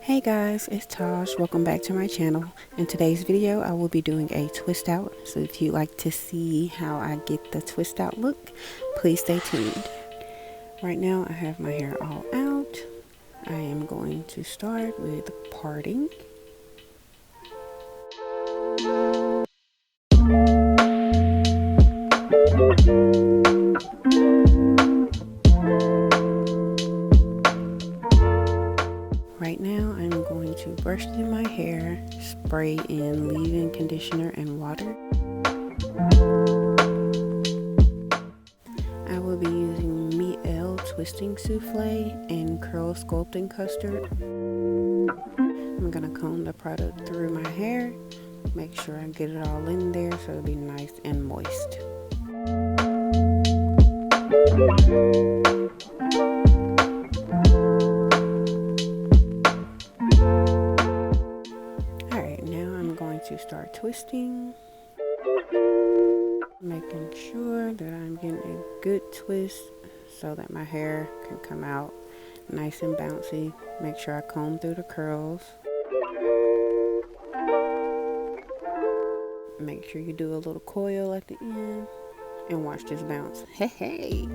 Hey guys, it's Tosh. Welcome back to my channel. In today's video, I will be doing a twist out. So if you'd like to see how I get the twist out look, please stay tuned. Right now, I have my hair all out. I am going to start with parting. Right now, I'm going to brush through my hair, spray in leave-in conditioner and water. I will be using Mielle Twisting Souffle and Curl Sculpting Custard. I'm going to comb the product through my hair, make sure I get it all in there so it'll be nice and moist. Alright, now I'm going to start twisting, making sure that I'm getting a good twist so that my hair can come out nice and bouncy. Make sure I comb through the curls. Make sure you do a little coil at the end and watch this bounce. Hey, hey.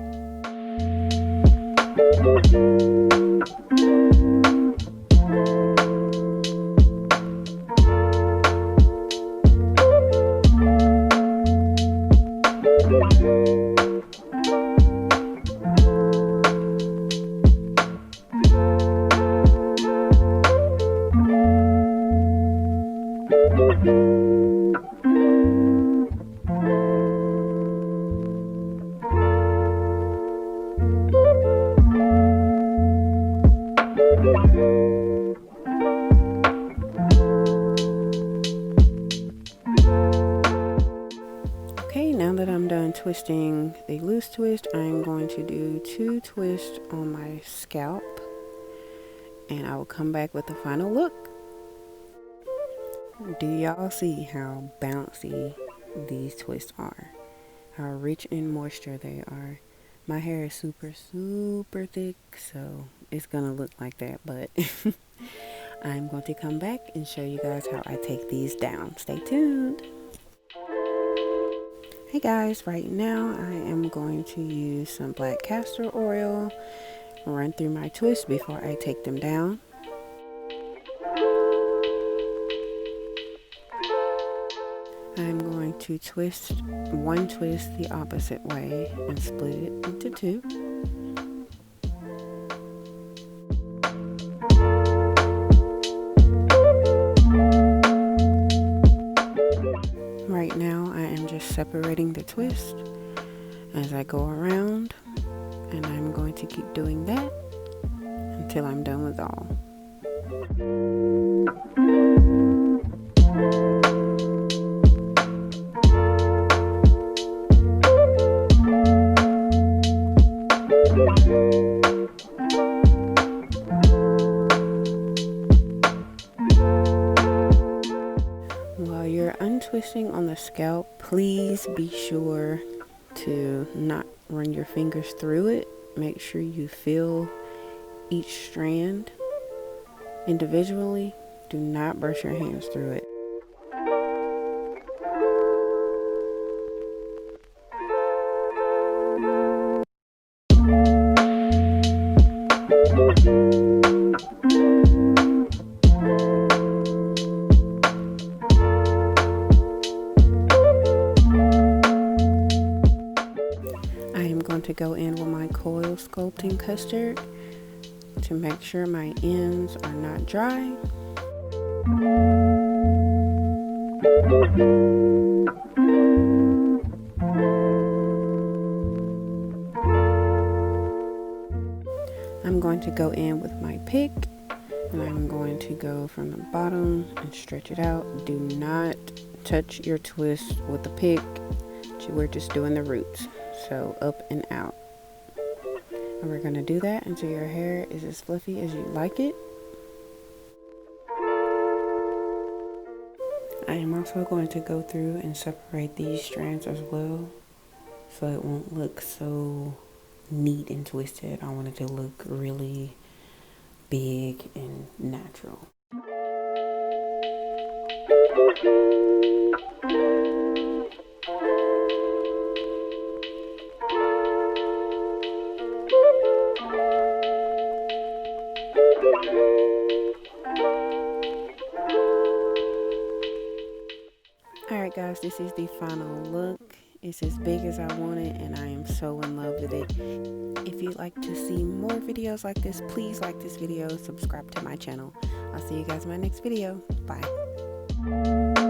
Okay, now that I'm done twisting the loose twist, I'm going to do 2 twists on my scalp, and I will come back with the final look. Do y'all see how bouncy these twists are? How rich in moisture they are. My hair is super thick, so it's gonna look like that, but I'm going to come back and show you guys how I take these down. Stay tuned. Hey guys, right now I am going to use some black castor oil, run through my twists before I take them down. I'm going to twist one twist the opposite way and split it into 2. Right now I am just separating the twist as I go around, and I'm going to keep doing that until I'm done with all. While you're untwisting on the scalp, please be sure to not run your fingers through it. Make sure you feel each strand individually. Do not brush your hands through it. I am going to go in with my Coil Sculpting Custard to make sure my ends are not dry. I'm going to go in with my pick, and I'm going to go from the bottom and stretch it out. Do not touch your twist with the pick. We're just doing the roots, so up and out. And we're going to do that until your hair is as fluffy as you like it. I am also going to go through and separate these strands as well, so it won't look so neat and twisted. I want it to look really big and natural. Alright guys, this is the final look. It's as big as I wanted and I am so in love with it. If you'd like to see more videos like this, please like this video, subscribe to my channel. I'll see you guys in my next video. Bye.